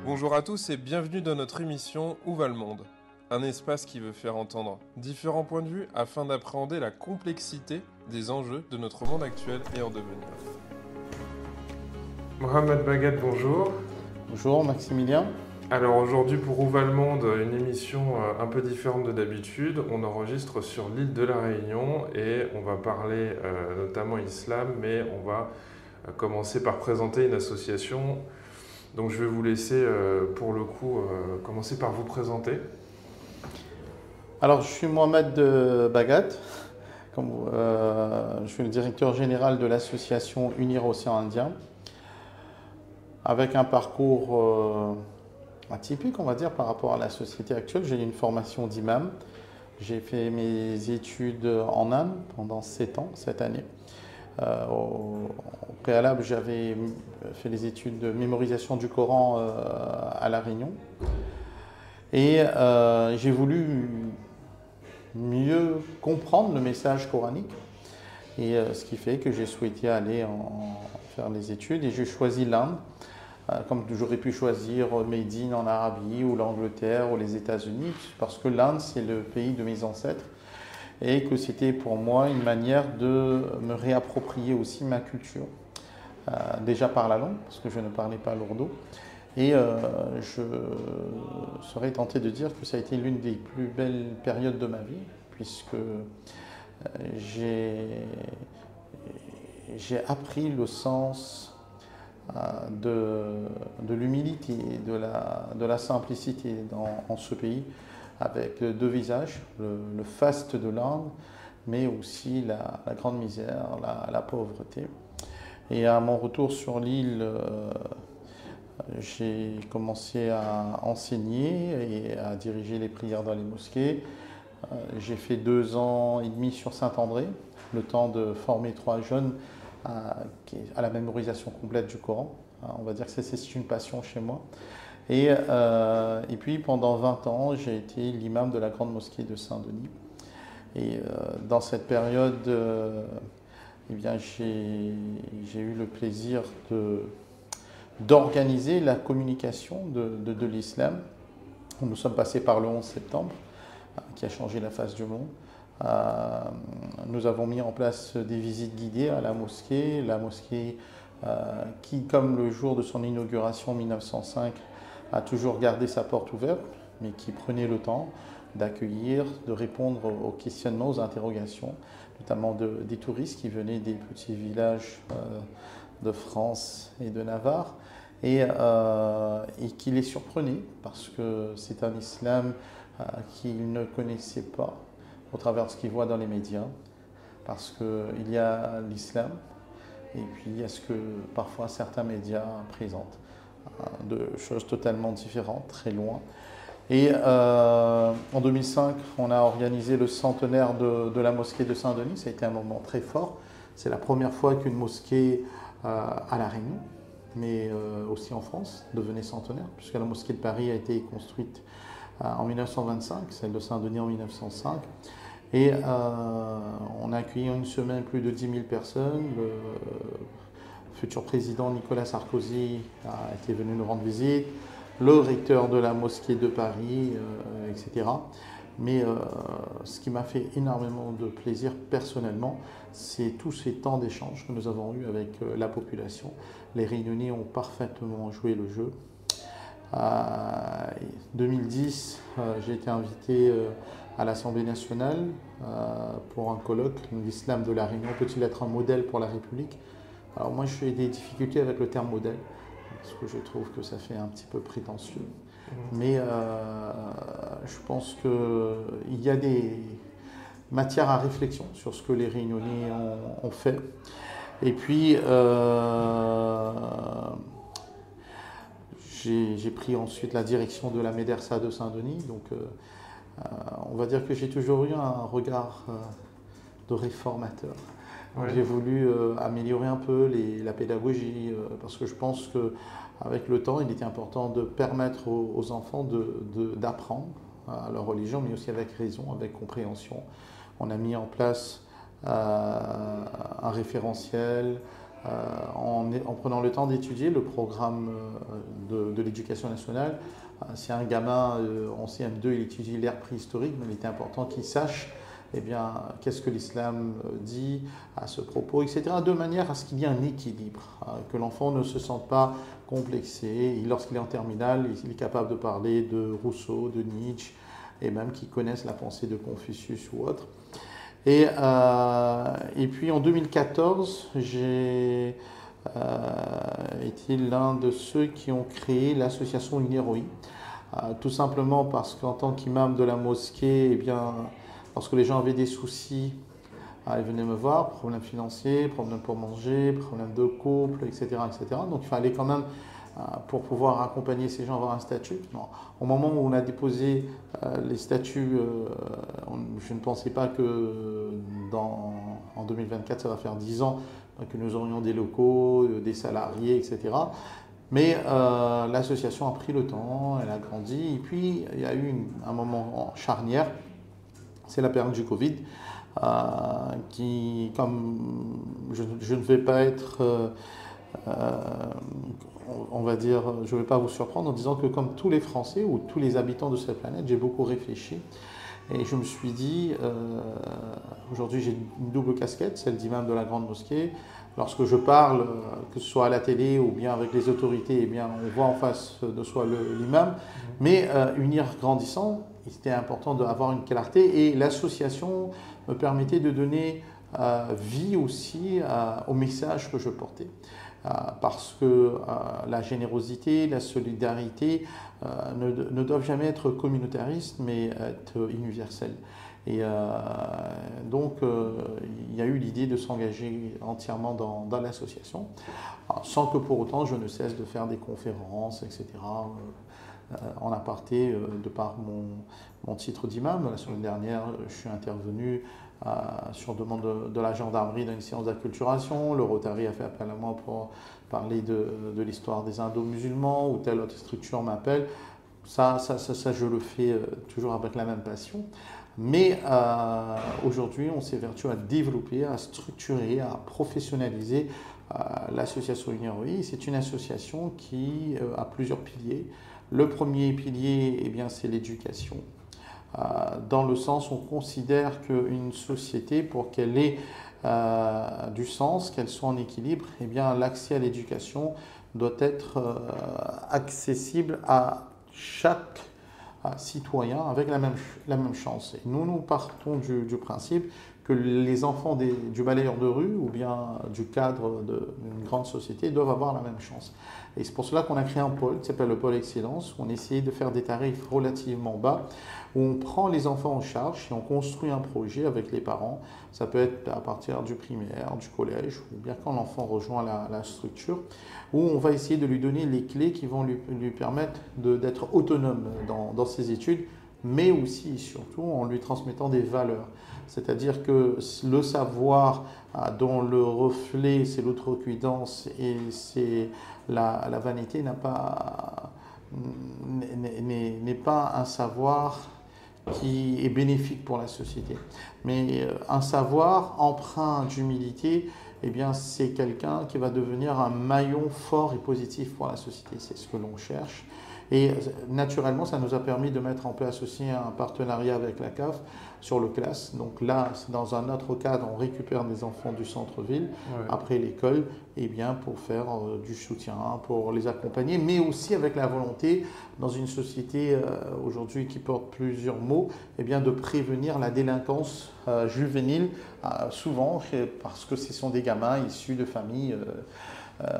Bonjour à tous et bienvenue dans notre émission Où va le monde? Un espace qui veut faire entendre différents points de vue afin d'appréhender la complexité des enjeux de notre monde actuel et en devenir. Mohamed Bagat, bonjour. Bonjour Maximilien. Alors aujourd'hui pour Où va le monde, une émission un peu différente de d'habitude. On enregistre sur l'île de la Réunion et on va parler notamment islam, mais on va commencer par présenter une association. Donc je vais vous laisser pour le coup commencer par vous présenter. Alors je suis Mohamed Bagat, je suis le directeur général de l'association Unir Océan Indien, avec un parcours atypique on va dire par rapport à la société actuelle. J'ai une formation d'imam, j'ai fait mes études en Inde pendant 7 ans, cette année. Au préalable, j'avais fait les études de mémorisation du Coran à La Réunion. Et j'ai voulu mieux comprendre le message coranique. Et ce qui fait que j'ai souhaité aller faire les études et j'ai choisi l'Inde. Comme j'aurais pu choisir Médine en Arabie ou l'Angleterre ou les États-Unis, parce que l'Inde, c'est le pays de mes ancêtres. Et que c'était pour moi une manière de me réapproprier aussi ma culture, déjà par la langue, parce que je ne parlais pas l'ourdo. Et je serais tenté de dire que ça a été l'une des plus belles périodes de ma vie, puisque j'ai appris le sens de l'humilité, de la simplicité en ce pays, avec deux visages, le faste de l'Inde, mais aussi la grande misère, la pauvreté. Et à mon retour sur l'île, j'ai commencé à enseigner et à diriger les prières dans les mosquées. J'ai fait 2 ans et demi sur Saint-André, le temps de former 3 jeunes à la mémorisation complète du Coran. On va dire que c'est une passion chez moi. Et puis pendant 20 ans, j'ai été l'imam de la grande mosquée de Saint-Denis. Et dans cette période, eh bien, j'ai eu le plaisir d'organiser la communication de l'islam. Nous sommes passés par le 11 septembre, qui a changé la face du monde. Nous avons mis en place des visites guidées à la mosquée qui, comme le jour de son inauguration en 1905, a toujours gardé sa porte ouverte, mais qui prenait le temps d'accueillir, de répondre aux questionnements, aux interrogations, notamment des touristes qui venaient des petits villages de France et de Navarre, et qui les surprenait parce que c'est un islam qu'ils ne connaissaient pas au travers de ce qu'ils voient dans les médias, parce qu'il y a l'islam et puis il y a ce que parfois certains médias présentent, de choses totalement différentes, très loin. Et en 2005, on a organisé le centenaire de la mosquée de Saint-Denis. Ça a été un moment très fort. C'est la première fois qu'une mosquée à La Réunion, mais aussi en France, devenait centenaire, puisque la mosquée de Paris a été construite en 1925, celle de Saint-Denis en 1905. Et on a accueilli en une semaine plus de 10 000 personnes. Le futur président Nicolas Sarkozy a été venu nous rendre visite, le recteur de la mosquée de Paris, etc. Mais ce qui m'a fait énormément de plaisir personnellement, c'est tous ces temps d'échange que nous avons eus avec la population. Les Réunionnais ont parfaitement joué le jeu. En 2010, j'ai été invité à l'Assemblée nationale pour un colloque, l'islam de la Réunion peut-il être un modèle pour la République? Alors moi j'ai des difficultés avec le terme modèle, parce que je trouve que ça fait un petit peu prétentieux. Mais je pense qu'il y a des matières à réflexion sur ce que les Réunionnais ont fait. Et puis j'ai pris ensuite la direction de la médersa de Saint-Denis. Donc on va dire que j'ai toujours eu un regard de réformateur. Ouais. J'ai voulu améliorer un peu la pédagogie, parce que je pense qu'avec le temps, il était important de permettre aux enfants d'apprendre à leur religion, mais aussi avec raison, avec compréhension. On a mis en place un référentiel, en prenant le temps d'étudier le programme de l'éducation nationale. Si un gamin en CM2 il étudie l'ère préhistorique, mais il était important qu'il sache eh bien, qu'est-ce que l'islam dit à ce propos, etc., de manière à ce qu'il y ait un équilibre, que l'enfant ne se sente pas complexé. Et lorsqu'il est en terminale, il est capable de parler de Rousseau, de Nietzsche, et même qu'il connaisse la pensée de Confucius ou autre. Et puis en 2014, j'ai été l'un de ceux qui ont créé l'association Uneroi, tout simplement parce qu'en tant qu'imam de la mosquée, eh bien, lorsque les gens avaient des soucis, ils venaient me voir, problèmes financiers, problèmes pour manger, problèmes de couple, etc., etc. Donc il fallait quand même, pour pouvoir accompagner ces gens, avoir un statut. Non. Au moment où on a déposé les statuts, je ne pensais pas que en 2024, ça va faire 10 ans, que nous aurions des locaux, des salariés, etc. Mais l'association a pris le temps, elle a grandi, et puis il y a eu un moment charnière, c'est la période du Covid, qui, comme je ne vais pas être, on va dire, je ne vais pas vous surprendre en disant que comme tous les Français ou tous les habitants de cette planète, j'ai beaucoup réfléchi. Et je me suis dit, aujourd'hui j'ai une double casquette, celle d'imam de la grande mosquée. Lorsque je parle, que ce soit à la télé ou bien avec les autorités, eh bien, on voit en face de soi l'imam. Mais unir grandissant, il était important d'avoir une clarté. Et l'association me permettait de donner vie aussi au message que je portais. Parce que la générosité, la solidarité ne doivent jamais être communautaristes, mais être universelles. Et donc, il y a eu l'idée de s'engager entièrement dans l'association, sans que pour autant je ne cesse de faire des conférences, etc. En aparté, de par mon titre d'imam. La semaine dernière, je suis intervenu sur demande de la gendarmerie dans une séance d'acculturation. Le Rotary a fait appel à moi pour parler de l'histoire des Indo-musulmans, ou telle autre structure m'appelle. Ça, je le fais toujours avec la même passion. Mais aujourd'hui, on s'évertue à développer, à structurer, à professionnaliser l'association Uneroi. C'est une association qui a plusieurs piliers. Le premier pilier, eh bien, c'est l'éducation. Dans le sens où on considère qu'une société, pour qu'elle ait du sens, qu'elle soit en équilibre, eh bien, l'accès à l'éducation doit être accessible à chaque citoyen avec la même chance. Et nous partons du principe que les enfants du balayeur de rue ou bien du cadre d'une grande société doivent avoir la même chance. Et c'est pour cela qu'on a créé un pôle qui s'appelle le pôle Excellence, où on essaie de faire des tarifs relativement bas, où on prend les enfants en charge et on construit un projet avec les parents. Ça peut être à partir du primaire, du collège, ou bien quand l'enfant rejoint la structure, où on va essayer de lui donner les clés qui vont lui permettre d'être autonome dans ses études, mais aussi et surtout en lui transmettant des valeurs. C'est-à-dire que le savoir dont le reflet c'est l'outrecuidance et c'est la vanité n'est pas un savoir qui est bénéfique pour la société. Mais un savoir empreint d'humilité, eh bien, c'est quelqu'un qui va devenir un maillon fort et positif pour la société. C'est ce que l'on cherche. Et naturellement, ça nous a permis de mettre en place aussi un partenariat avec la CAF sur le CLAS. Donc là, c'est dans un autre cadre, on récupère des enfants du centre-ville, après l'école, eh bien, pour faire du soutien, pour les accompagner, mais aussi avec la volonté, dans une société aujourd'hui qui porte plusieurs mots, eh bien, de prévenir la délinquance juvénile, souvent parce que ce sont des gamins issus de familles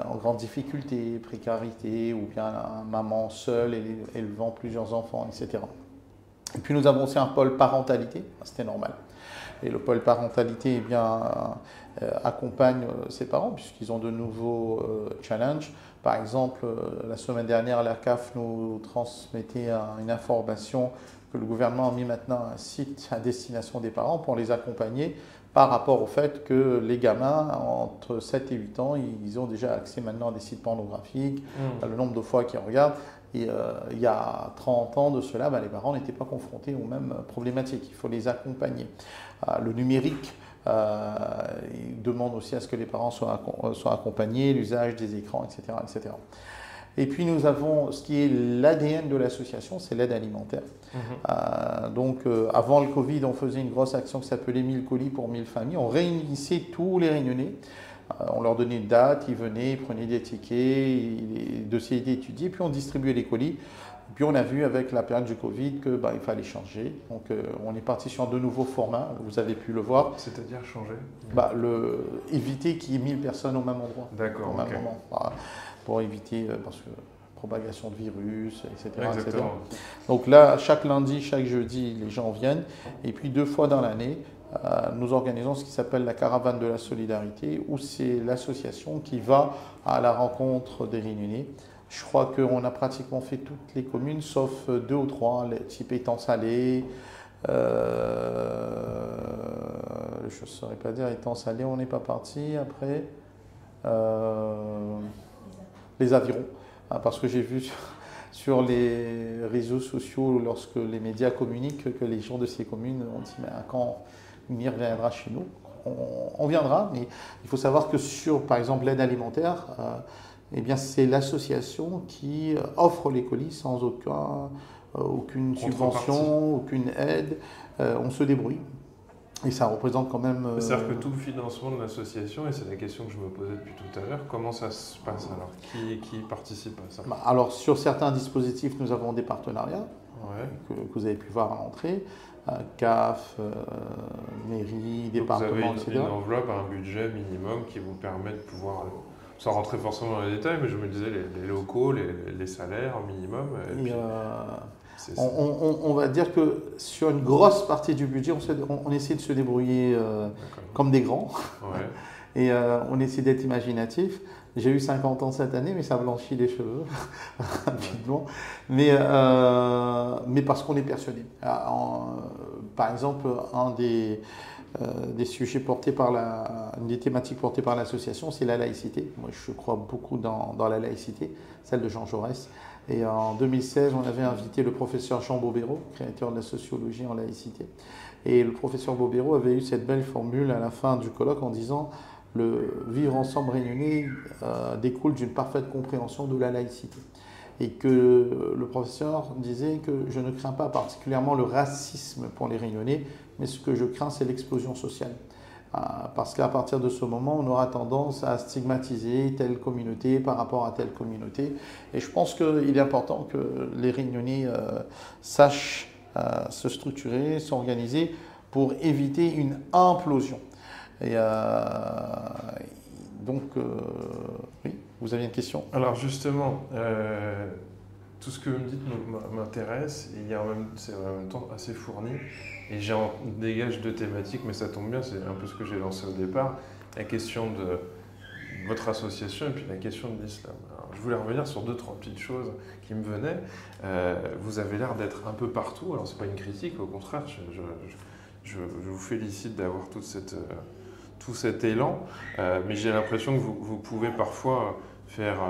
en grande difficulté, précarité, ou bien une maman seule élevant plusieurs enfants, etc. Et puis nous avons aussi un pôle parentalité, c'était normal. Et le pôle parentalité, eh bien, accompagne ses parents puisqu'ils ont de nouveaux challenges. Par exemple, la semaine dernière, la CAF nous transmettait une information que le gouvernement a mis maintenant un site à destination des parents pour les accompagner par rapport au fait que les gamins, entre 7 et 8 ans, ils ont déjà accès maintenant à des sites pornographiques, le nombre de fois qu'ils regardent. Et, il y a 30 ans de cela, les parents n'étaient pas confrontés aux mêmes problématiques. Il faut les accompagner. Le numérique, Ils demandent aussi à ce que les parents soient accompagnés, l'usage des écrans, etc., etc. Et puis nous avons ce qui est l'ADN de l'association, c'est l'aide alimentaire. Avant le Covid, on faisait une grosse action qui s'appelait 1000 colis pour 1000 familles. On réunissait tous les Réunionnais. On leur donnait une date, ils venaient, ils prenaient des tickets, les dossiers étaient étudiés, puis on distribuait les colis. Puis on a vu avec la période du Covid qu'il fallait changer. Donc on est parti sur de nouveaux formats, vous avez pu le voir. C'est-à-dire changer éviter qu'il y ait 1000 personnes au même endroit. D'accord, au même moment. Pour éviter, parce que propagation de virus, etc., etc. Donc là, chaque lundi, chaque jeudi, les gens viennent. Et puis 2 fois dans l'année, nous organisons ce qui s'appelle la caravane de la solidarité, où c'est l'association qui va à la rencontre des Réunionnais. Je crois qu'on a pratiquement fait toutes les communes, sauf 2 ou 3, type Étang-Salé. Je ne saurais pas dire, Étang-Salé, on n'est pas parti après. Les avirons, parce que j'ai vu sur les réseaux sociaux, lorsque les médias communiquent, que les gens de ces communes ont dit mais quand Mir viendra chez nous, on viendra, mais il faut savoir que sur, par exemple, l'aide alimentaire, c'est l'association qui offre les colis sans aucune subvention, aucune aide. On se débrouille. Et ça représente quand même... C'est-à-dire que tout le financement de l'association, et c'est la question que je me posais depuis tout à l'heure, comment ça se passe alors? Qui participe à ça? Alors sur certains dispositifs, nous avons des partenariats que vous avez pu voir à l'entrée. CAF, mairie, département, etc. Vous avez une enveloppe, un budget minimum qui vous permet de pouvoir... Sans rentrer forcément dans les détails, mais je me disais les locaux, les salaires minimum. On va dire que sur une grosse partie du budget, on essaie de se débrouiller comme des grands. Et on essaie d'être imaginatif. J'ai eu 50 ans cette année, mais ça blanchit les cheveux rapidement. Mais parce qu'on est persuadé. Par exemple, des sujets portés par une des thématiques portées par l'association, c'est la laïcité. Moi, je crois beaucoup dans la laïcité, celle de Jean Jaurès. Et en 2016, on avait invité le professeur Jean Bobéro, créateur de la sociologie en laïcité. Et le professeur Bobéro avait eu cette belle formule à la fin du colloque en disant « Le vivre ensemble réunionnais découle d'une parfaite compréhension de la laïcité ». Et que le professeur disait que je ne crains pas particulièrement le racisme pour les Réunionnais, mais ce que je crains, c'est l'explosion sociale. Parce qu'à partir de ce moment, on aura tendance à stigmatiser telle communauté par rapport à telle communauté. Et je pense qu'il est important que les Réunionnais sachent se structurer, s'organiser pour éviter une implosion. Et oui, vous avez une question? Alors justement, tout ce que vous me dites m'intéresse, et c'est en même temps assez fourni. Et j'en dégage 2 thématiques, mais ça tombe bien, c'est un peu ce que j'ai lancé au départ. La question de votre association et puis la question de l'islam. Je voulais revenir sur 2-3 petites choses qui me venaient. Vous avez l'air d'être un peu partout, alors c'est pas une critique, au contraire, je vous félicite d'avoir tout cet élan, mais j'ai l'impression que vous pouvez parfois faire...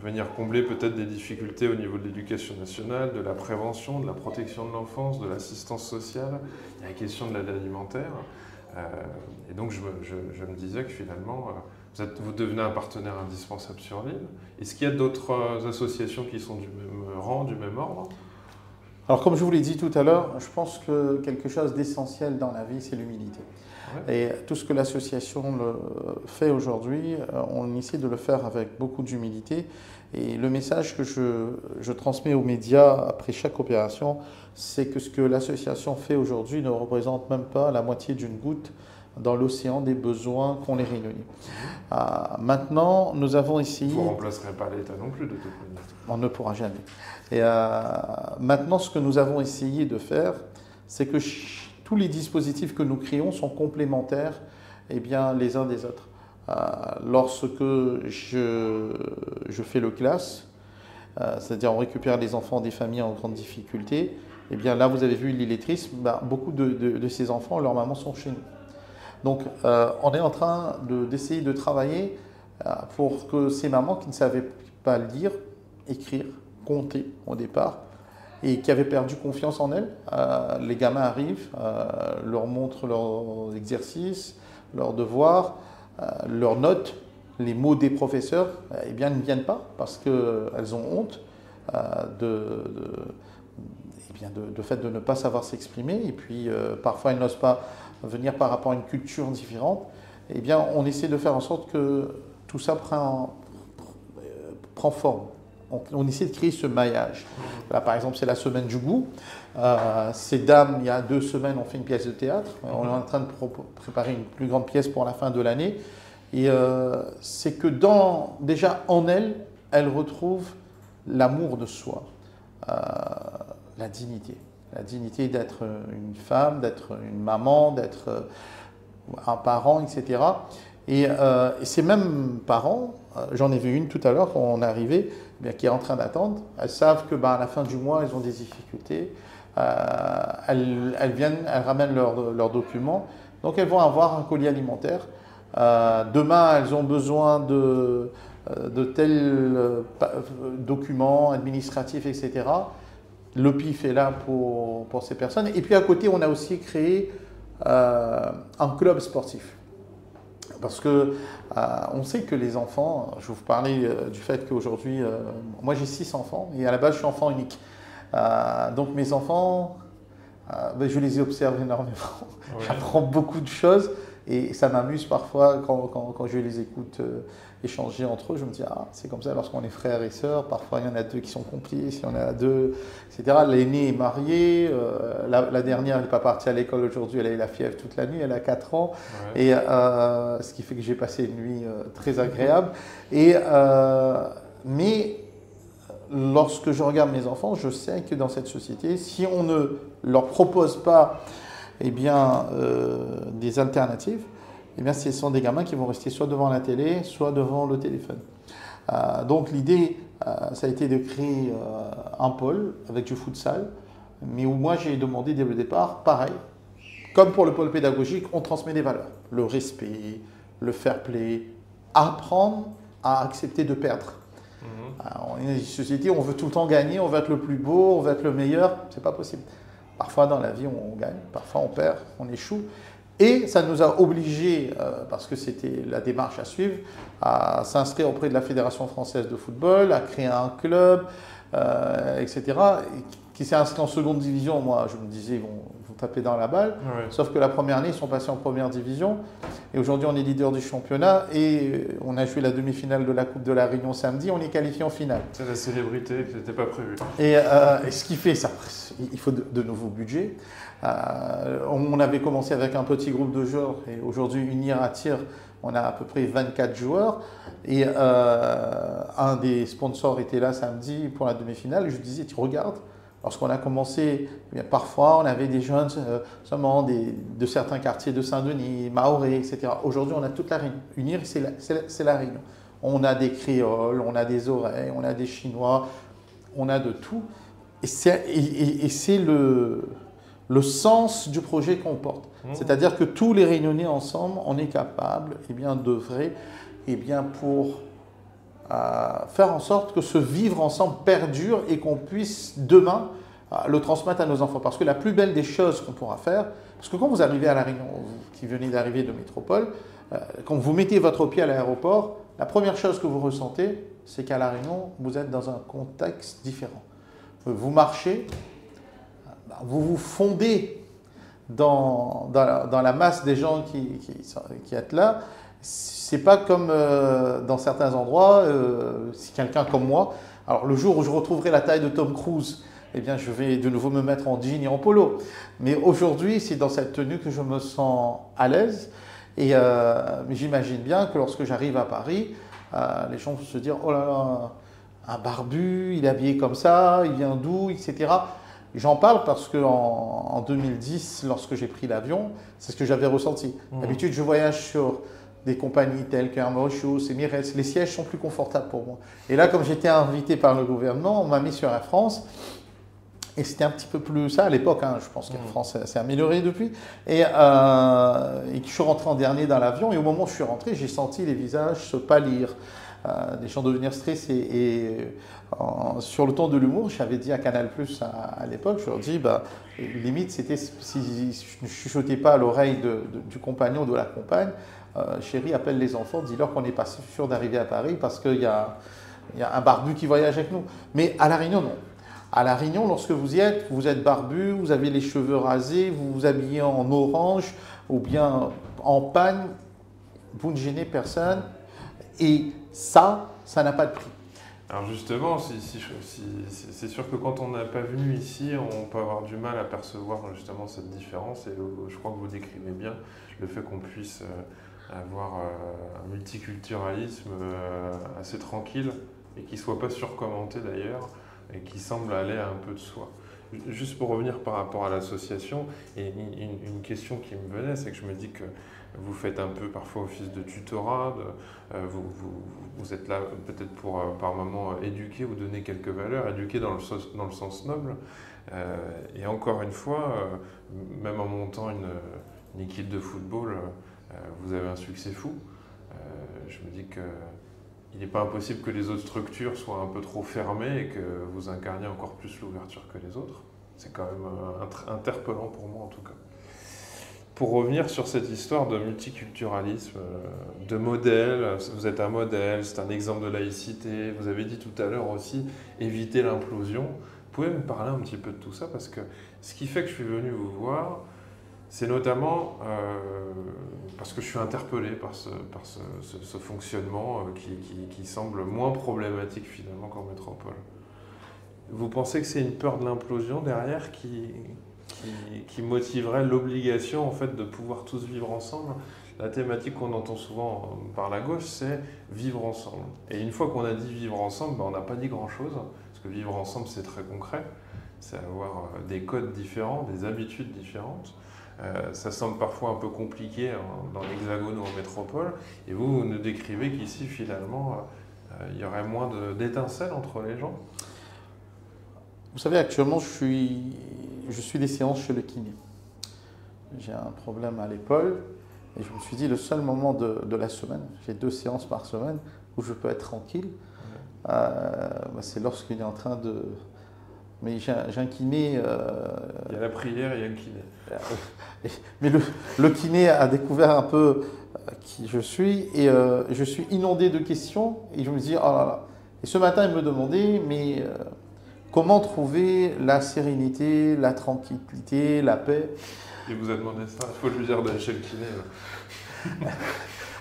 venir combler peut-être des difficultés au niveau de l'éducation nationale, de la prévention, de la protection de l'enfance, de l'assistance sociale, il y a la question de l'aide alimentaire. Et donc je me disais que finalement, vous devenez un partenaire indispensable sur l'île. Est-ce qu'il y a d'autres associations qui sont du même rang, du même ordre? Alors comme je vous l'ai dit tout à l'heure, je pense que quelque chose d'essentiel dans la vie, c'est l'humilité. Et tout ce que l'association fait aujourd'hui, on essaie de le faire avec beaucoup d'humilité. Et le message que je transmets aux médias après chaque opération, c'est que ce que l'association fait aujourd'hui ne représente même pas la moitié d'une goutte dans l'océan des besoins qu'ont les Réunionnais. Maintenant, nous avons essayé... Vous ne remplacerez pas l'État non plus, de toute manière. On ne pourra jamais. Et maintenant, ce que nous avons essayé de faire, c'est que tous les dispositifs que nous créons sont complémentaires les uns des autres. Lorsque je fais le classe, c'est-à-dire on récupère les enfants des familles en grande difficulté, là vous avez vu l'illettrisme, beaucoup de ces enfants, leurs mamans sont chez nous. Donc on est en train d'essayer de travailler pour que ces mamans qui ne savaient pas lire, écrire, compter au départ, et qui avaient perdu confiance en elles. Les gamins arrivent, leur montrent leurs exercices, leurs devoirs, leurs notes, les mots des professeurs, eh bien, ne viennent pas parce qu'elles ont honte de fait de ne pas savoir s'exprimer, et puis parfois elles n'osent pas venir par rapport à une culture différente. Eh bien, on essaie de faire en sorte que tout ça prend forme. On essaie de créer ce maillage. Là, par exemple, c'est la semaine du goût. Ces dames, il y a 2 semaines, ont fait une pièce de théâtre. On est en train de préparer une plus grande pièce pour la fin de l'année. Et c'est que déjà en elles, elles retrouvent l'amour de soi, la dignité. La dignité d'être une femme, d'être une maman, d'être un parent, etc. Et ces mêmes parents, j'en ai vu une tout à l'heure quand on est arrivé, qui est en train d'attendre. Elles savent que à la fin du mois, elles ont des difficultés. Elles ramènent leurs documents. Donc elles vont avoir un colis alimentaire. Demain, elles ont besoin de tels documents administratifs, etc. Le PIF est là pour ces personnes. Et puis à côté, on a aussi créé un club sportif. Parce que on sait que les enfants, je vais vous parler du fait qu'aujourd'hui, moi j'ai 6 enfants et à la base je suis enfant unique. Donc mes enfants, je les observe énormément. Ouais. J'apprends beaucoup de choses et ça m'amuse parfois quand je les écoute échanger entre eux. Je me dis, c'est comme ça lorsqu'on est frères et sœurs. Parfois il y en a 2 qui sont complices, il y en a 2, etc. L'aînée est mariée, la dernière n'est pas partie à l'école aujourd'hui, elle a eu la fièvre toute la nuit, elle a 4 ans. Ouais. Et ce qui fait que j'ai passé une nuit très agréable. Mais lorsque je regarde mes enfants, je sais que dans cette société, si on ne leur propose pas des alternatives, ce sont des gamins qui vont rester soit devant la télé, soit devant le téléphone. Donc l'idée, ça a été de créer un pôle avec du futsal, mais où moi j'ai demandé dès le départ, pareil, comme pour le pôle pédagogique, on transmet des valeurs. Le respect, le fair play, apprendre à accepter de perdre. On est dans une société où on veut tout le temps gagner, on veut être le plus beau, on veut être le meilleur, c'est pas possible. Parfois dans la vie on gagne, parfois on perd, on échoue. Et ça nous a obligés, parce que c'était la démarche à suivre, à s'inscrire auprès de la Fédération française de football, à créer un club, etc. Qui s'est inscrit en seconde division. Moi, je me disais, ils vont taper dans la balle. Ouais. Sauf que la première année, ils sont passés en première division. Et aujourd'hui, on est leader du championnat. Et on a joué la demi-finale de la Coupe de la Réunion samedi. On est qualifié en finale. C'est la célébrité qui n'était pas prévue. Et ce qui fait ça, il faut de nouveaux budgets. On avait commencé avec un petit groupe de joueurs. Et aujourd'hui, Unir attire, on a à peu près 24 joueurs. Et un des sponsors était là samedi pour la demi-finale. Je disais, tu regardes. Lorsqu'on a commencé, parfois on avait des jeunes seulement de certains quartiers de Saint-Denis, Mahorais, etc. Aujourd'hui, on a toute la Réunion. Unir, c'est la Réunion. On a des créoles, on a des oreilles, on a des chinois, on a de tout. Et c'est le sens du projet qu'on porte. C'est-à-dire que tous les Réunionnais ensemble, on est capable d'œuvrer pour faire en sorte que ce vivre ensemble perdure et qu'on puisse demain le transmettre à nos enfants. Parce que la plus belle des choses qu'on pourra faire, parce que quand vous arrivez à La Réunion, vous qui venez d'arriver de métropole, quand vous mettez votre pied à l'aéroport, la première chose que vous ressentez, c'est qu'à La Réunion, vous êtes dans un contexte différent. Vous marchez, vous vous fondez dans la masse des gens qui êtes là. C'est pas comme dans certains endroits, si quelqu'un comme moi, alors le jour où je retrouverai la taille de Tom Cruise, je vais de nouveau me mettre en jean et en polo. Mais aujourd'hui, c'est dans cette tenue que je me sens à l'aise. Et j'imagine bien que lorsque j'arrive à Paris, les gens vont se dire, oh là là, un barbu, il est habillé comme ça, il vient d'où, etc. J'en parle parce qu'en 2010, lorsque j'ai pris l'avion, c'est ce que j'avais ressenti. D'habitude, je voyage sur des compagnies telles qu'Air Mauritius, Emirates, les sièges sont plus confortables pour moi. Et là, comme j'étais invité par le gouvernement, on m'a mis sur Air France. Et c'était un petit peu plus ça à l'époque, je pense qu'Air France s'est amélioré depuis. Et je suis rentré en dernier dans l'avion. Et au moment où je suis rentré, j'ai senti les visages se pâlir. les gens devenir stressés. Sur le ton de l'humour, j'avais dit à Canal+ à l'époque, je leur dis, bah, limite, c'était si je ne chuchotais pas à l'oreille du compagnon ou de la compagne, chérie, appelle les enfants, dis-leur qu'on n'est pas sûr d'arriver à Paris parce qu'il y a un barbu qui voyage avec nous. Mais à La Réunion, non. À La Réunion, lorsque vous êtes barbu, vous avez les cheveux rasés, vous vous habillez en orange ou bien en pagne, vous ne gênez personne. Et ça n'a pas de prix. Alors justement, c'est sûr que quand on n'est pas venu ici, on peut avoir du mal à percevoir justement cette différence. Et je crois que vous décrivez bien le fait qu'on puisse avoir un multiculturalisme assez tranquille et qui ne soit pas surcommenté d'ailleurs et qui semble aller un peu de soi. Juste pour revenir par rapport à l'association, et une question qui me venait, c'est que je me dis que vous faites un peu parfois office de tutorat, vous êtes là peut-être pour par moment éduquer ou donner quelques valeurs, éduquer dans le sens noble. Et encore une fois, même en montant une équipe de football, vous avez un succès fou. Je me dis qu'il n'est pas impossible que les autres structures soient un peu trop fermées et que vous incarniez encore plus l'ouverture que les autres. C'est quand même interpellant pour moi en tout cas. Pour revenir sur cette histoire de multiculturalisme, de modèle, vous êtes un modèle, c'est un exemple de laïcité, vous avez dit tout à l'heure aussi, éviter l'implosion. Vous pouvez me parler un petit peu de tout ça parce que ce qui fait que je suis venu vous voir, c'est notamment parce que je suis interpellé par ce fonctionnement qui semble moins problématique finalement qu'en métropole. Vous pensez que c'est une peur de l'implosion derrière qui motiverait l'obligation en fait de pouvoir tous vivre ensemble? La thématique qu'on entend souvent par la gauche, c'est vivre ensemble. Et une fois qu'on a dit vivre ensemble, on n'a pas dit grand-chose, parce que vivre ensemble, c'est très concret. C'est avoir des codes différents, des habitudes différentes. Ça semble parfois un peu compliqué dans l'Hexagone ou en métropole. Et vous nous décrivez qu'ici, finalement, il y aurait moins d'étincelles entre les gens. Vous savez, actuellement, je suis des séances chez le kiné. J'ai un problème à l'épaule et je me suis dit, le seul moment de la semaine, j'ai 2 séances par semaine où je peux être tranquille, c'est lorsqu'il est en train de... Mais j'ai un kiné... Il y a la prière et il y a le kiné. Mais le kiné a découvert un peu qui je suis et je suis inondé de questions et je me dis, oh là là. Et ce matin, il me demandait, mais... comment trouver la sérénité, la tranquillité, la paix? Il vous a demandé ça, il faut lui dire d'aller chez le kiné.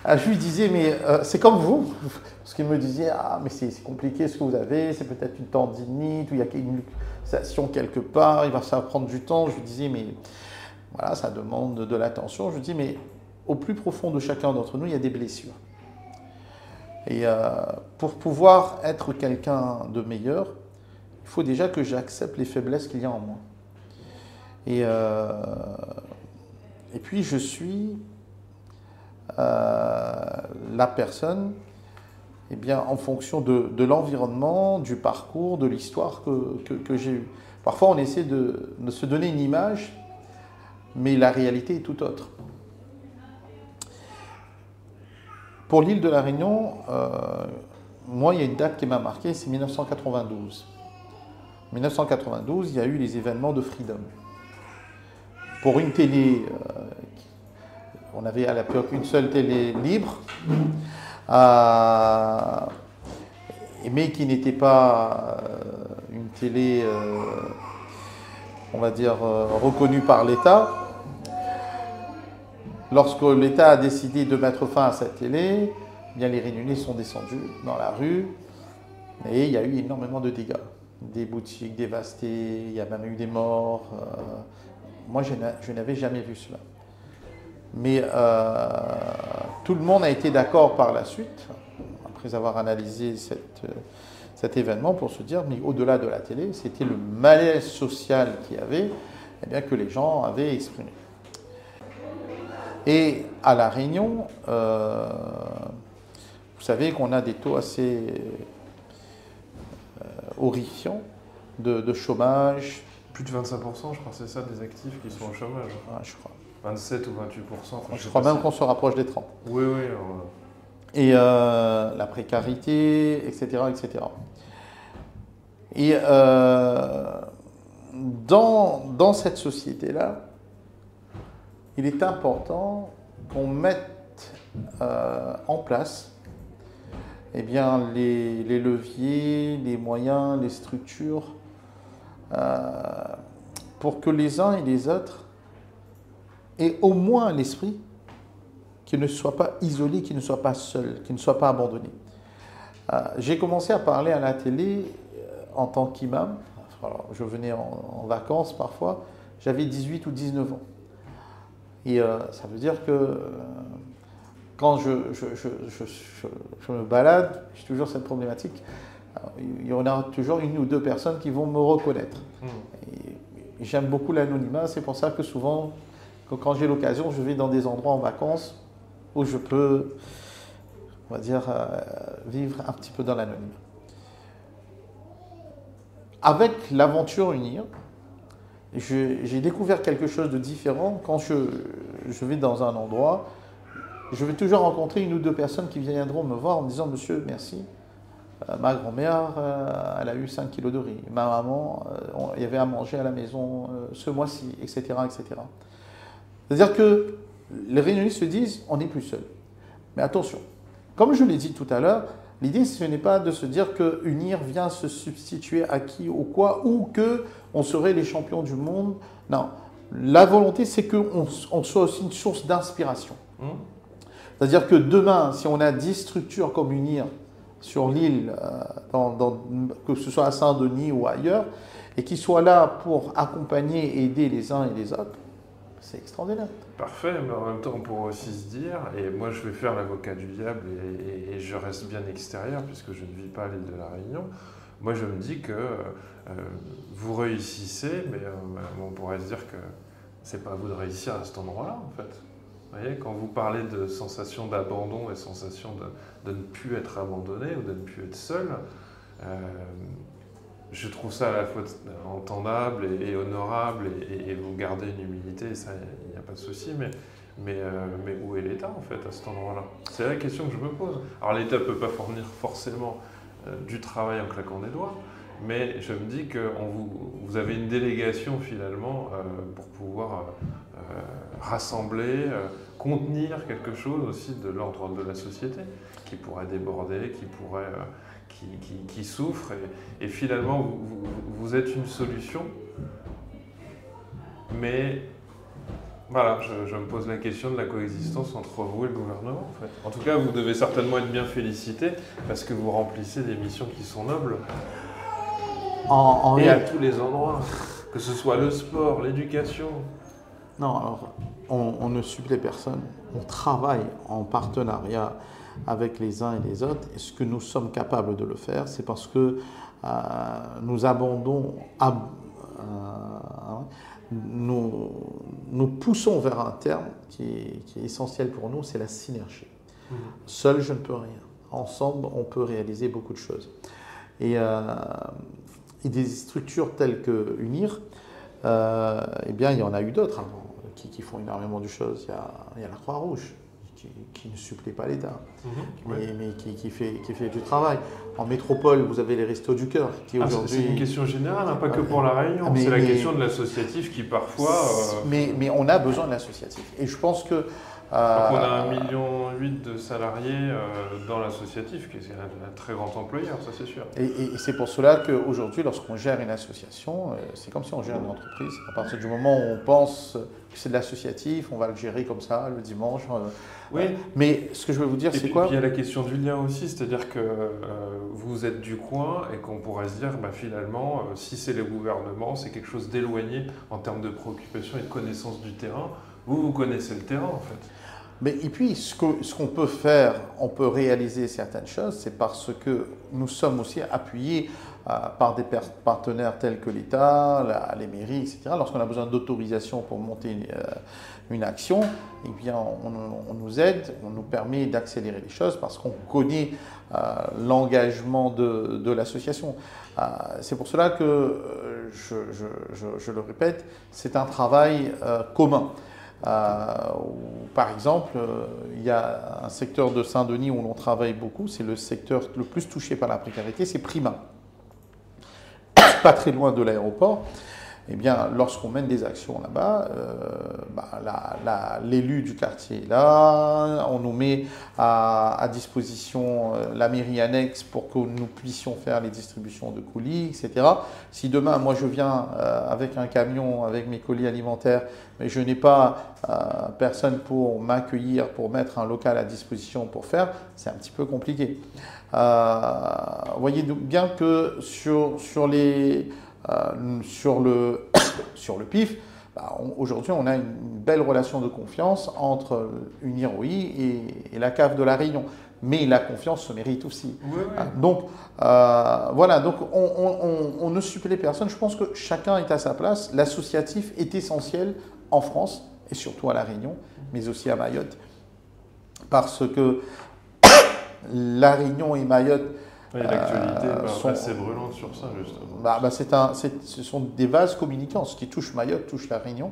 Je lui disais, mais c'est comme vous. Parce qu'il me disait, ah, mais c'est compliqué ce que vous avez, c'est peut-être une tendinite, ou il y a une luxation quelque part, ça va prendre du temps. Je lui disais, mais voilà, ça demande de l'attention. Je lui dis, mais au plus profond de chacun d'entre nous, il y a des blessures. Et pour pouvoir être quelqu'un de meilleur, il faut déjà que j'accepte les faiblesses qu'il y a en moi. Et puis, je suis la personne, eh bien, en fonction de l'environnement, du parcours, de l'histoire que j'ai eue. Parfois, on essaie de se donner une image, mais la réalité est tout autre. Pour l'île de la Réunion, moi, il y a une date qui m'a marqué, c'est 1992. En 1992, il y a eu les événements de Freedom. Pour une télé, on avait à l'époque une seule télé libre, mais qui n'était pas une télé, on va dire, reconnue par l'État. Lorsque l'État a décidé de mettre fin à cette télé, eh bien les Réunionnais sont descendus dans la rue et il y a eu énormément de dégâts. Des boutiques dévastées, il y a même eu des morts. Moi, je n'avais jamais vu cela. Mais tout le monde a été d'accord par la suite, après avoir analysé cet événement, pour se dire, mais au-delà de la télé, c'était le malaise social qu'il y avait, eh bien, que les gens avaient exprimé. Et à La Réunion, vous savez qu'on a des taux assez horrifiant de chômage. Plus de 25%, je crois, c'est ça, des actifs qui sont au chômage. Ouais, je crois. 27 ou 28%. Je crois même qu'on se rapproche des 30. Oui, oui. et la précarité, etc., etc. Et dans cette société-là, il est important qu'on mette en place eh bien, les leviers, les moyens, les structures pour que les uns et les autres aient au moins l'esprit qu'ils ne soient pas isolés, qu'ils ne soient pas seuls, qu'ils ne soient pas abandonnés. J'ai commencé à parler à la télé en tant qu'imam. Alors, je venais en vacances parfois, j'avais 18 ou 19 ans. Et ça veut dire que quand je me balade, j'ai toujours cette problématique. Il y en a toujours une ou deux personnes qui vont me reconnaître. Et j'aime beaucoup l'anonymat, c'est pour ça que souvent, quand j'ai l'occasion, je vais dans des endroits en vacances où je peux, on va dire, vivre un petit peu dans l'anonymat. Avec l'aventure Unir, j'ai découvert quelque chose de différent. Quand je vais dans un endroit, je vais toujours rencontrer une ou deux personnes qui viendront me voir en me disant « Monsieur, merci, ma grand-mère, elle a eu 5 kilos de riz. Ma maman, il y avait à manger à la maison ce mois-ci, etc. etc. » C'est-à-dire que les réunionnistes se disent « On n'est plus seul ». Mais attention, comme je l'ai dit tout à l'heure, l'idée, ce n'est pas de se dire que Unir vient se substituer à qui ou quoi, ou qu'on serait les champions du monde. Non, la volonté, c'est qu'on soit aussi une source d'inspiration. C'est-à-dire que demain, si on a 10 structures comme Unir sur l'île, que ce soit à Saint-Denis ou ailleurs, et qui soient là pour accompagner et aider les uns et les autres, c'est extraordinaire. Parfait, mais en même temps, on pourrait aussi se dire, et moi je vais faire l'avocat du diable et je reste bien extérieur puisque je ne vis pas à l'île de la Réunion, moi je me dis que vous réussissez, mais on pourrait se dire que c'est pas à vous de réussir à cet endroit-là en fait. Vous voyez, quand vous parlez de sensation d'abandon et sensation de ne plus être abandonné ou de ne plus être seul, je trouve ça à la fois entendable et honorable et vous gardez une humilité, ça, il n'y a pas de souci, mais où est l'État en fait à cet endroit-là? C'est la question que je me pose. Alors l'État ne peut pas fournir forcément du travail en claquant des doigts, mais je me dis que vous avez une délégation finalement pour pouvoir rassembler, contenir quelque chose aussi de l'ordre de la société qui pourrait déborder, qui pourrait... Qui souffrent et finalement vous êtes une solution, mais voilà, je me pose la question de la coexistence entre vous et le gouvernement en fait. En tout cas, vous devez certainement être bien félicité parce que vous remplissez des missions qui sont nobles et à tous les endroits, que ce soit le sport, l'éducation. Non, alors on ne supplée personne, on travaille en partenariat avec les uns et les autres. Et ce que nous sommes capables de le faire, c'est parce que nous abondons, nous poussons vers un terme qui est essentiel pour nous, c'est la synergie. Seul, je ne peux rien. Ensemble, on peut réaliser beaucoup de choses. Et des structures telles que Unir, eh bien, il y en a eu d'autres avant qui font énormément de choses. Il y a la Croix-Rouge, qui ne supplée pas l'État, mais qui fait du travail. En métropole, vous avez les Restos du Cœur, qui aujourd'hui... C'est une question générale, hein, pas que pour la Réunion. C'est la question de l'associatif qui parfois... Mais on a besoin de l'associatif. Et je pense que... on a 1,8 million de salariés dans l'associatif, qui est un très grand employeur, ça c'est sûr. Et c'est pour cela qu'aujourd'hui, lorsqu'on gère une association, c'est comme si on gère une entreprise. À partir du moment où on pense que c'est de l'associatif, on va le gérer comme ça le dimanche. Oui. Mais ce que je veux vous dire, c'est quoi? Et puis il y a la question du lien aussi, c'est-à-dire que vous êtes du coin et qu'on pourrait se dire, finalement, si c'est le gouvernement, c'est quelque chose d'éloigné en termes de préoccupation et de connaissance du terrain. Vous connaissez le terrain en fait. Mais, et puis, ce qu'on peut faire, on peut réaliser certaines choses, c'est parce que nous sommes aussi appuyés par des partenaires tels que l'État, les mairies, etc. Lorsqu'on a besoin d'autorisation pour monter une action, eh bien, on nous aide, on nous permet d'accélérer les choses parce qu'on connaît l'engagement de l'association. C'est pour cela que, je le répète, c'est un travail commun. Par exemple, il y a un secteur de Saint-Denis où l'on travaille beaucoup, c'est le secteur le plus touché par la précarité, c'est Prima. Pas très loin de l'aéroport. Eh bien, lorsqu'on mène des actions là-bas, l'élu du quartier est là, on nous met à disposition la mairie annexe pour que nous puissions faire les distributions de colis, etc. Si demain, moi, je viens avec un camion, avec mes colis alimentaires, mais je n'ai pas personne pour m'accueillir, pour mettre un local à disposition pour faire, c'est un petit peu compliqué. Voyez bien que sur le PIF, aujourd'hui, on a une belle relation de confiance entre Uniroï et la CAF de La Réunion. Mais la confiance se mérite aussi. Oui, oui. Donc, voilà, donc on ne supplée personne. Je pense que chacun est à sa place. L'associatif est essentiel en France et surtout à La Réunion, mais aussi à Mayotte. Parce que La Réunion et Mayotte l'actualité est assez brûlante sur ça, justement. Ce sont des vases communicants. Ce qui touche Mayotte touche La Réunion.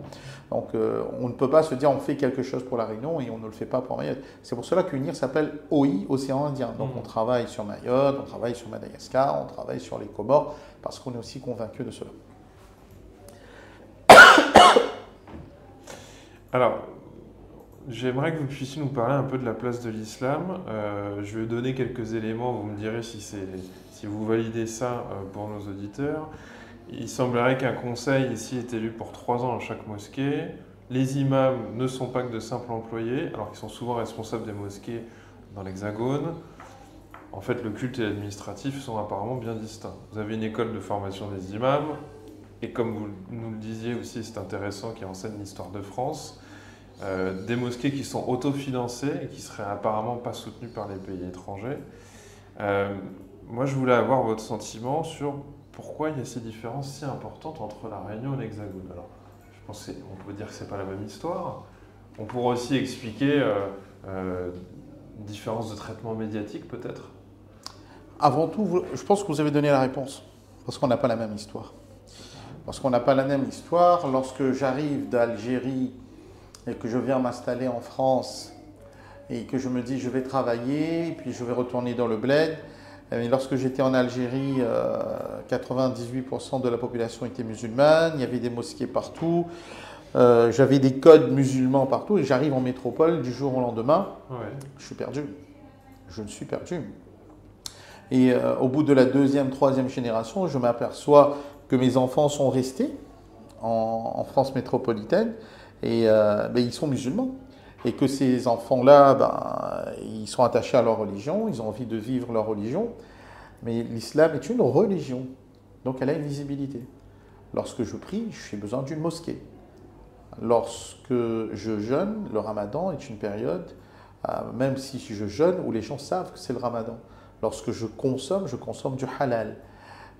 Donc, on ne peut pas se dire on fait quelque chose pour La Réunion et on ne le fait pas pour Mayotte. C'est pour cela qu'UNIR s'appelle OI, Océan Indien. Donc, on travaille sur Mayotte, on travaille sur Madagascar, on travaille sur les Comores, parce qu'on est aussi convaincu de cela. Alors, j'aimerais que vous puissiez nous parler un peu de la place de l'islam. Je vais donner quelques éléments, vous me direz si vous validez ça pour nos auditeurs. Il semblerait qu'un conseil ici est élu pour 3 ans à chaque mosquée. Les imams ne sont pas que de simples employés, alors qu'ils sont souvent responsables des mosquées dans l'Hexagone. En fait, le culte et l'administratif sont apparemment bien distincts. Vous avez une école de formation des imams, et comme vous nous le disiez aussi, c'est intéressant, qui enseigne l'histoire de France. Des mosquées qui sont autofinancées et qui seraient apparemment pas soutenues par les pays étrangers. Moi, je voulais avoir votre sentiment sur pourquoi il y a ces différences si importantes entre la Réunion et l'Hexagone. Alors, je pense qu'on peut dire que c'est pas la même histoire. On pourrait aussi expliquer une différence de traitement médiatique, peut-être. Avant tout, je pense que vous avez donné la réponse, parce qu'on n'a pas la même histoire. Parce qu'on n'a pas la même histoire. Lorsque j'arrive d'Algérie et que je viens m'installer en France et que je me dis je vais travailler, et puis je vais retourner dans le bled. Et lorsque j'étais en Algérie, 98% de la population était musulmane, il y avait des mosquées partout, j'avais des codes musulmans partout, et j'arrive en métropole du jour au lendemain, je suis perdu. Je me suis perdu. Et au bout de la 2e, 3e génération, je m'aperçois que mes enfants sont restés en France métropolitaine, et ils sont musulmans. Et que ces enfants-là, ils sont attachés à leur religion, ils ont envie de vivre leur religion. Mais l'islam est une religion, donc elle a une visibilité. Lorsque je prie, j'ai besoin d'une mosquée. Lorsque je jeûne, le ramadan est une période, même si je jeûne, où les gens savent que c'est le ramadan. Lorsque je consomme du halal.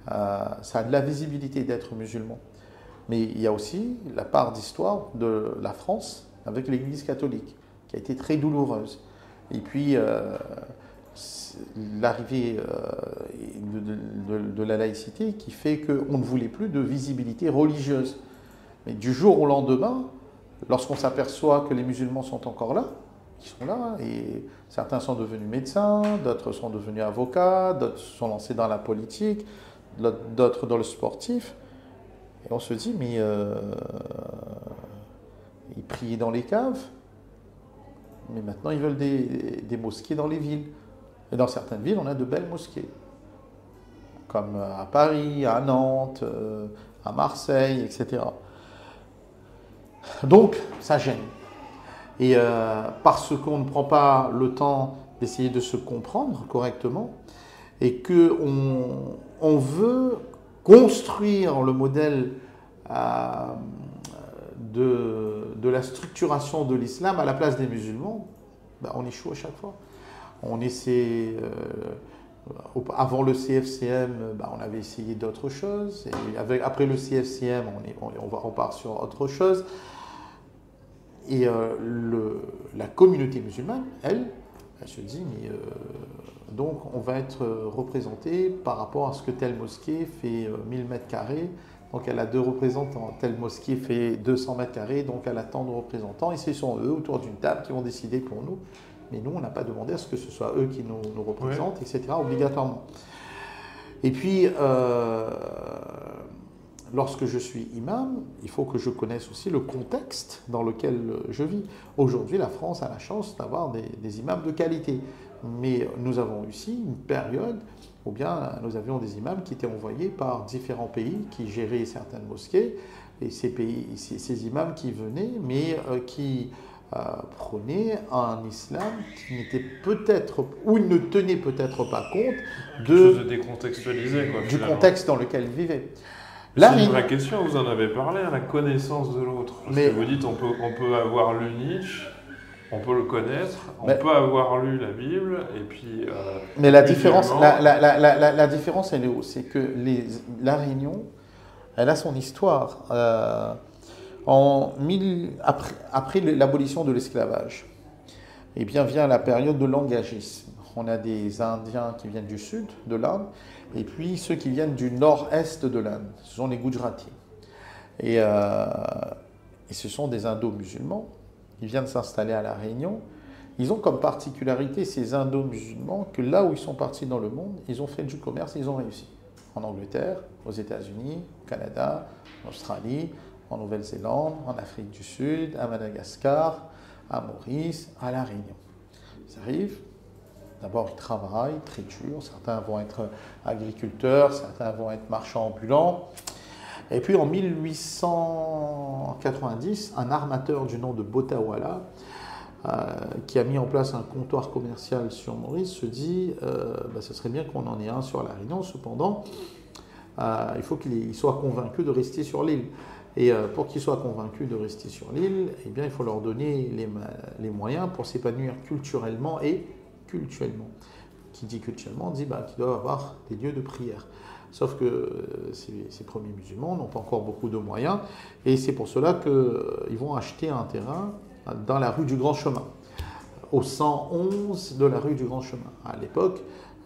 Ça a de la visibilité d'être musulman. Mais il y a aussi la part d'histoire de la France avec l'Église catholique, qui a été très douloureuse. Et puis, l'arrivée de la laïcité qui fait qu'on ne voulait plus de visibilité religieuse. Mais du jour au lendemain, lorsqu'on s'aperçoit que les musulmans sont encore là, ils sont là, et certains sont devenus médecins, d'autres sont devenus avocats, d'autres se sont lancés dans la politique, d'autres dans le sportif, et on se dit, mais ils priaient dans les caves, mais maintenant ils veulent des mosquées dans les villes. Et dans certaines villes, on a de belles mosquées, comme à Paris, à Nantes, à Marseille, etc. Donc, ça gêne. Et parce qu'on ne prend pas le temps d'essayer de se comprendre correctement, et qu'on veut construire le modèle de la structuration de l'islam à la place des musulmans, on échoue à chaque fois. On essaie, avant le CFCM, on avait essayé d'autres choses. Et après le CFCM, on part sur autre chose. Et la communauté musulmane, elle se dit, mais donc on va être représenté par rapport à ce que telle mosquée fait 1000 mètres carrés Donc elle a 2 représentants. Telle mosquée fait 200 mètres carrés, donc elle a tant de représentants. Et ce sont eux, autour d'une table, qui vont décider pour nous. Mais nous, on n'a pas demandé à ce que ce soit eux qui nous représentent, etc., obligatoirement. Et puis, lorsque je suis imam, il faut que je connaisse aussi le contexte dans lequel je vis. Aujourd'hui, la France a la chance d'avoir des imams de qualité. Mais nous avons aussi une période où bien nous avions des imams qui étaient envoyés par différents pays qui géraient certaines mosquées. Et ces imams qui venaient, mais qui prônaient un islam qui n'était peut-être, ou ne tenait peut-être pas compte de décontextualiser, quoi, du contexte dans lequel ils vivaient. C'est une vraie question, vous en avez parlé, la connaissance de l'autre. Parce mais, que vous dites, on peut avoir lu Nietzsche, on peut le connaître, on peut avoir lu la Bible, et puis... mais la différence, la différence, elle est où? C'est que la Réunion, elle a son histoire. Après l'abolition de l'esclavage, eh bien vient la période de l'engagisme. On a des Indiens qui viennent du sud de l'Inde, et puis ceux qui viennent du nord-est de l'Inde, ce sont les Gujaratis. Et ce sont des Indo-musulmans qui viennent s'installer à La Réunion. Ils ont comme particularité, ces Indo-musulmans, que là où ils sont partis dans le monde, ils ont fait du commerce et ils ont réussi. En Angleterre, aux États-Unis, au Canada, en Australie, en Nouvelle-Zélande, en Afrique du Sud, à Madagascar, à Maurice, à La Réunion. Ils arrivent. D'abord, ils travaillent très dur. Certains vont être agriculteurs, certains vont être marchands ambulants. Et puis en 1890, un armateur du nom de Botawala, qui a mis en place un comptoir commercial sur Maurice, se dit ce serait bien qu'on en ait un sur La Réunion. Cependant, il faut qu'il soit convaincu de rester sur l'île. Et pour qu'ils soient convaincus de rester sur l'île, eh bien, il faut leur donner les moyens pour s'épanouir culturellement et cultuellement. Qui dit culturellement dit qu'ils doivent avoir des lieux de prière. Sauf que ces premiers musulmans n'ont pas encore beaucoup de moyens, et c'est pour cela qu'ils vont acheter un terrain dans la rue du Grand Chemin, au 111 de la rue du Grand Chemin. À l'époque,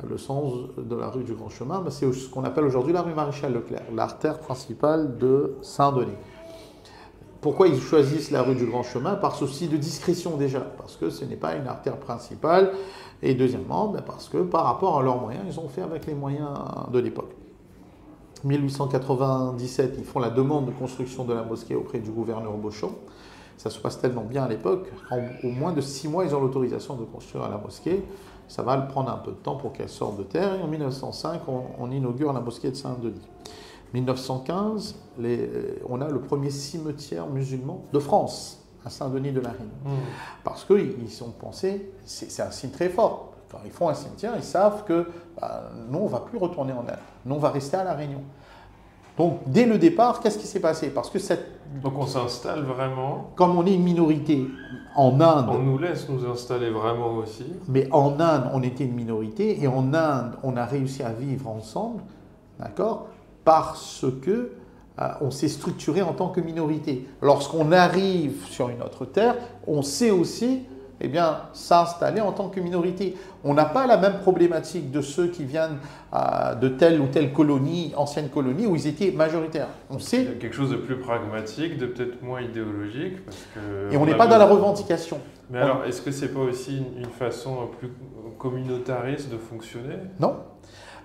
le 111 de la rue du Grand Chemin, c'est ce qu'on appelle aujourd'hui la rue Maréchal Leclerc, l'artère principale de Saint-Denis. Pourquoi ils choisissent la rue du Grand Chemin? Par souci de discrétion déjà, parce que ce n'est pas une artère principale, et deuxièmement, parce que par rapport à leurs moyens, ils ont fait avec les moyens de l'époque. 1897, ils font la demande de construction de la mosquée auprès du gouverneur Bochon. Ça se passe tellement bien à l'époque, au moins de 6 mois, ils ont l'autorisation de construire la mosquée. Ça va prendre un peu de temps pour qu'elle sorte de terre, et en 1905, on inaugure la mosquée de Saint-Denis. 1915, on a le premier cimetière musulman de France, à Saint-Denis de la Réunion. Parce qu'ils ont pensé, c'est un signe très fort. Quand ils font un cimetière, ils savent que nous, on ne va plus retourner en Inde. Nous, on va rester à La Réunion. Donc, dès le départ, qu'est-ce qui s'est passé? Parce que Donc, on s'installe vraiment. Comme on est une minorité en Inde. On nous laisse nous installer vraiment aussi. Mais en Inde, on était une minorité, et en Inde, on a réussi à vivre ensemble, d'accord? Parce que on s'est structuré en tant que minorité. Lorsqu'on arrive sur une autre terre, on sait aussi s'installer en tant que minorité. On n'a pas la même problématique de ceux qui viennent de telle ou telle colonie, ancienne colonie, où ils étaient majoritaires. On sait. Il y a quelque chose de plus pragmatique, de peut-être moins idéologique. Et on n'est pas dans la revendication. Mais alors, est-ce que c'est pas aussi une façon plus communautariste de fonctionner? Non.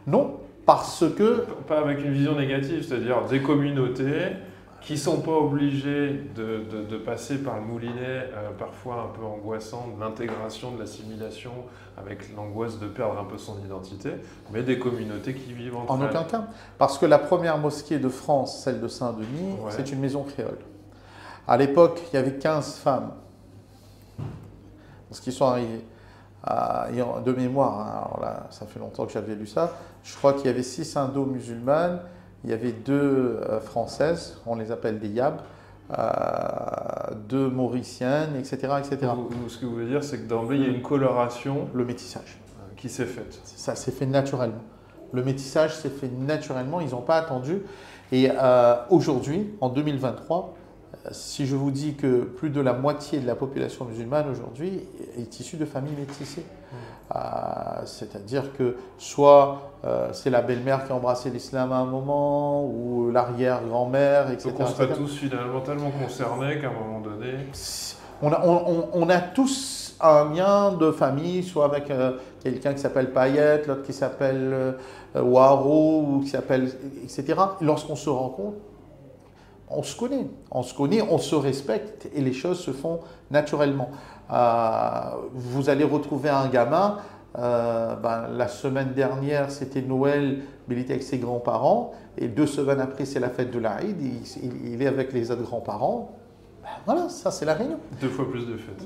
Non. Parce que... Pas avec une vision négative, c'est-à-dire des communautés qui ne sont pas obligées de passer par le moulinet parfois un peu angoissant de l'intégration, de l'assimilation, avec l'angoisse de perdre un peu son identité, mais des communautés qui vivent entre elles. En aucun cas. Parce que la première mosquée de France, celle de Saint-Denis, c'est une maison créole. À l'époque, il y avait 15 femmes. Lorsqu'ils sont arrivés. De mémoire, alors là, ça fait longtemps que j'avais lu ça, je crois qu'il y avait 6 indo-musulmanes, il y avait 2 françaises, on les appelle des Yab, 2 mauriciennes, etc. etc. Ce que vous voulez dire, c'est que d'emblée, il y a une coloration. Le métissage. Qui s'est faite. Ça s'est fait naturellement. Le métissage s'est fait naturellement, ils n'ont pas attendu. Et aujourd'hui, en 2023, Si je vous dis que plus de la moitié de la population musulmane aujourd'hui est issue de familles métissées, c'est-à-dire que soit c'est la belle-mère qui a embrassé l'islam à un moment, ou l'arrière-grand-mère, etc. Donc on sera tous finalement tellement concernés qu'à un moment donné... On a tous un lien de famille, soit avec quelqu'un qui s'appelle Payette, l'autre qui s'appelle Waro, ou qui s'appelle, etc. Lorsqu'on se rencontre, on se connaît, on se respecte et les choses se font naturellement. Vous allez retrouver un gamin, la semaine dernière c'était Noël, mais il était avec ses grands-parents, et 2 semaines après c'est la fête de l'Aïd, il est avec les autres grands-parents. Voilà, ça c'est la Réunion. 2 fois plus de fêtes.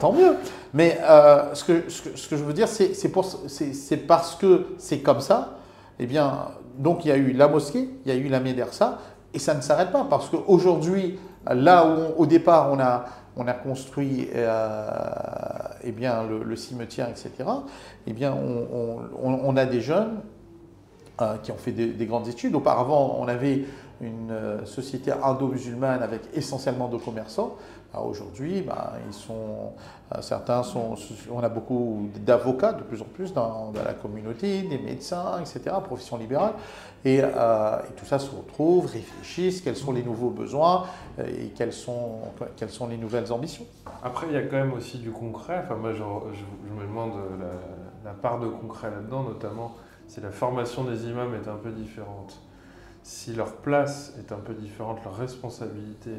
Tant mieux. Mais ce que je veux dire, c'est parce que c'est comme ça. Eh bien, donc il y a eu la mosquée, il y a eu la médersa, et ça ne s'arrête pas. Parce qu'aujourd'hui, là où au départ on a construit eh bien, le cimetière, etc., eh bien, on a des jeunes qui ont fait des grandes études. Auparavant, on avait une société indo-musulmane avec essentiellement de commerçants. Aujourd'hui, on a beaucoup d'avocats de plus en plus dans la communauté, des médecins, etc., profession libérale. Et tout ça se retrouve, réfléchissent, quels sont les nouveaux besoins et quelles sont les nouvelles ambitions. Après, il y a quand même aussi du concret. Enfin, moi, je me demande la part de concret là-dedans, notamment si la formation des imams est un peu différente, si leur place est un peu différente, leur responsabilité.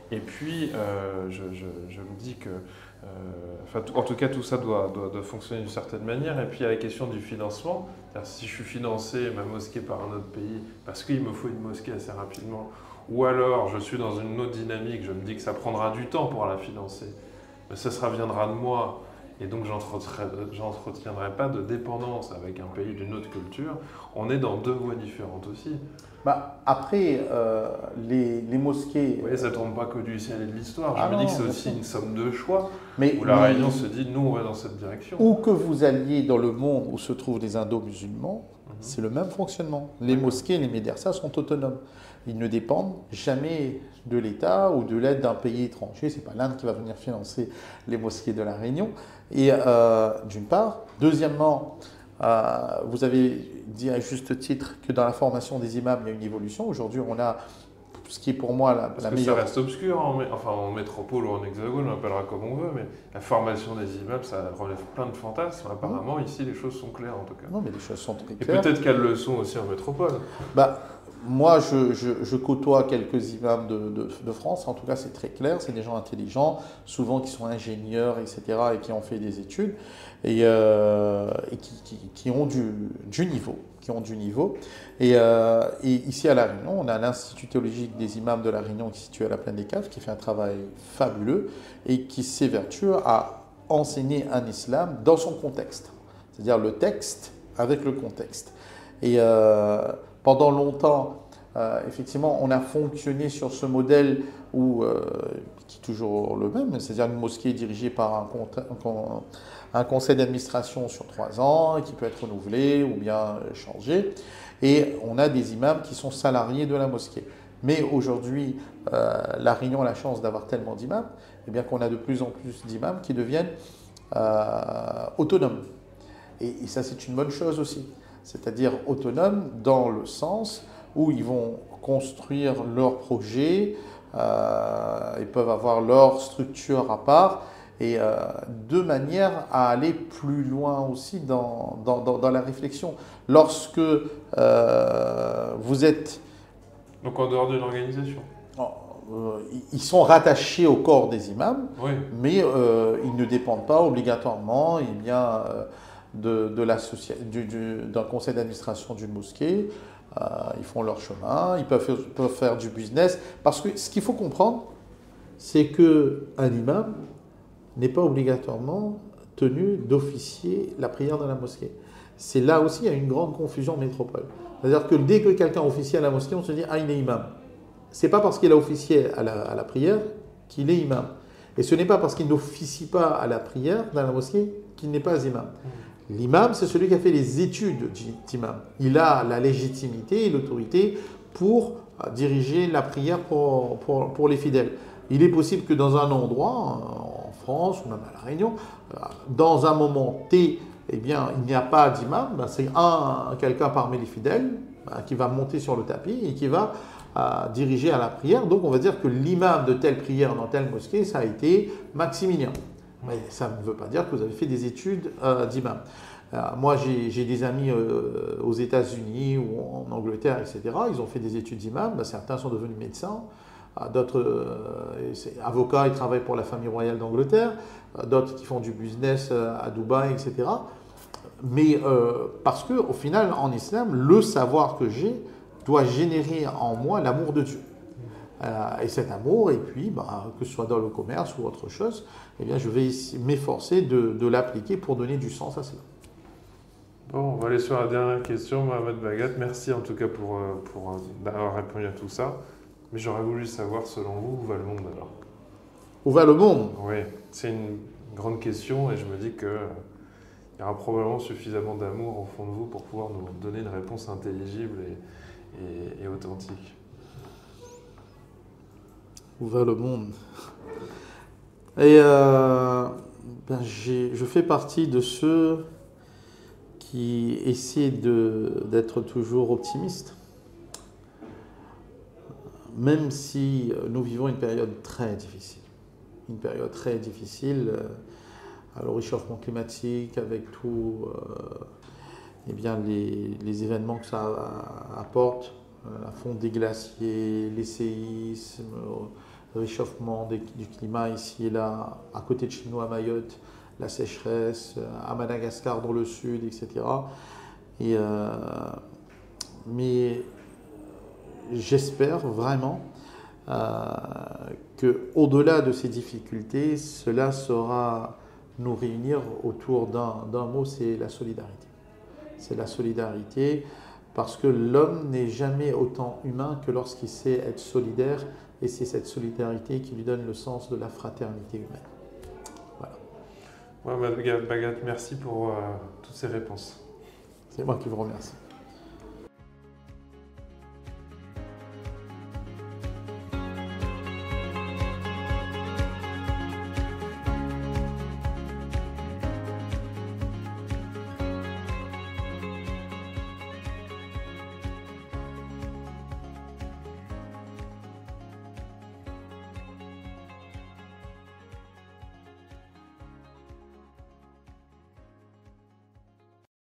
Et puis, je me dis que, en tout cas, tout ça doit fonctionner d'une certaine manière. Et puis, il y a la question du financement. C'est-à-dire, si je suis financé, ma mosquée, par un autre pays, parce qu'il me faut une mosquée assez rapidement, ou alors je suis dans une autre dynamique, je me dis que ça prendra du temps pour la financer, mais ça viendra de moi. Et donc, j'entretiendrai pas de dépendance avec un pays d'une autre culture. On est dans 2 voies différentes aussi. Après, les mosquées... Oui, ça ne tourne pas que du ciel et de l'histoire. Je me dis que c'est aussi une somme de choix, où la Réunion se dit, nous, on va dans cette direction. Où que vous alliez dans le monde où se trouvent les indo-musulmans, c'est le même fonctionnement. Les mosquées et les médersas sont autonomes. Ils ne dépendent jamais de l'État ou de l'aide d'un pays étranger. Ce n'est pas l'Inde qui va venir financer les mosquées de la Réunion. Et d'une part. Deuxièmement, vous avez dit à juste titre que dans la formation des imams, il y a une évolution. Aujourd'hui, on a ce qui est pour moi la meilleure... Ça reste obscur, en métropole ou en hexagone, on l'appellera comme on veut, mais la formation des imams, ça relève plein de fantasmes. Apparemment, ici, les choses sont claires en tout cas. Non, mais les choses sont très claires. Et peut-être qu'elles le sont aussi en métropole. Moi, je côtoie quelques imams de France, en tout cas c'est très clair, c'est des gens intelligents, souvent qui sont ingénieurs, etc., et qui ont fait des études, et qui ont du niveau. Et ici à La Réunion, on a l'Institut théologique des imams de La Réunion qui est situé à la Plaine des Caves, qui fait un travail fabuleux, et qui s'évertue à enseigner un islam dans son contexte, c'est-à-dire le texte avec le contexte. Et pendant longtemps, effectivement, on a fonctionné sur ce modèle qui est toujours le même, c'est-à-dire une mosquée dirigée par un conseil d'administration sur 3 ans, qui peut être renouvelé ou bien changé. Et on a des imams qui sont salariés de la mosquée. Mais aujourd'hui, La Réunion a la chance d'avoir tellement d'imams, et bien qu'on a de plus en plus d'imams qui deviennent autonomes. Et ça, c'est une bonne chose aussi. C'est-à-dire autonomes dans le sens où ils vont construire leur projet, ils peuvent avoir leur structure à part, et de manière à aller plus loin aussi dans la réflexion. Lorsque vous êtes... Donc en dehors de l'organisation. Ils sont rattachés au corps des imams, oui. Mais ils ne dépendent pas obligatoirement d'un conseil d'administration d'une mosquée. Ils font leur chemin, ils peuvent faire du business. Parce que ce qu'il faut comprendre, c'est qu'un imam n'est pas obligatoirement tenu d'officier la prière dans la mosquée. C'est là aussi, il y a une grande confusion en métropole. C'est-à-dire que dès que quelqu'un officie à la mosquée, on se dit « Ah, il est imam ». Ce n'est pas parce qu'il a officié à la prière qu'il est imam. Et ce n'est pas parce qu'il n'officie pas à la prière dans la mosquée qu'il n'est pas imam. L'imam, c'est celui qui a fait les études d'imam. Il a la légitimité et l'autorité pour diriger la prière pour les fidèles. Il est possible que dans un endroit, en France ou même à La Réunion, dans un moment T, eh bien, il n'y a pas d'imam, ben, c'est quelqu'un parmi les fidèles qui va monter sur le tapis et qui va diriger à la prière. Donc on va dire que l'imam de telle prière dans telle mosquée, ça a été Maximilien. Mais ça ne veut pas dire que vous avez fait des études d'imam. Moi, j'ai des amis aux États-Unis ou en Angleterre, etc. Ils ont fait des études d'imam. Ben, certains sont devenus médecins. D'autres avocats, ils travaillent pour la famille royale d'Angleterre. D'autres qui font du business à Dubaï, etc. Mais parce qu'au final, en islam, le savoir que j'ai doit générer en moi l'amour de Dieu. Et cet amour, et puis, que ce soit dans le commerce ou autre chose, eh bien, je vais m'efforcer de l'appliquer pour donner du sens à cela. Bon, on va aller sur la dernière question, Mohamed Bagat. Merci en tout cas pour d'avoir répondu à tout ça. Mais j'aurais voulu savoir, selon vous, où va le monde alors? Où va le monde? Oui, c'est une grande question et je me dis qu'il y aura probablement suffisamment d'amour au fond de vous pour pouvoir nous donner une réponse intelligible et authentique. Où va le monde? Et je fais partie de ceux qui essaient d'être toujours optimistes. Même si nous vivons une période très difficile. Une période très difficile, le réchauffement climatique, avec tout eh bien, les événements que ça apporte, la fonte des glaciers, les séismes, le réchauffement du climat ici et là, à côté de chez nous à Mayotte, la sécheresse, à Madagascar dans le sud, etc. Mais j'espère vraiment qu'au-delà de ces difficultés, cela saura nous réunir autour d'un mot, c'est la solidarité. C'est la solidarité parce que l'homme n'est jamais autant humain que lorsqu'il sait être solidaire et c'est cette solidarité qui lui donne le sens de la fraternité humaine. Voilà. Mohamed Bagat, merci pour toutes ces réponses. C'est moi qui vous remercie.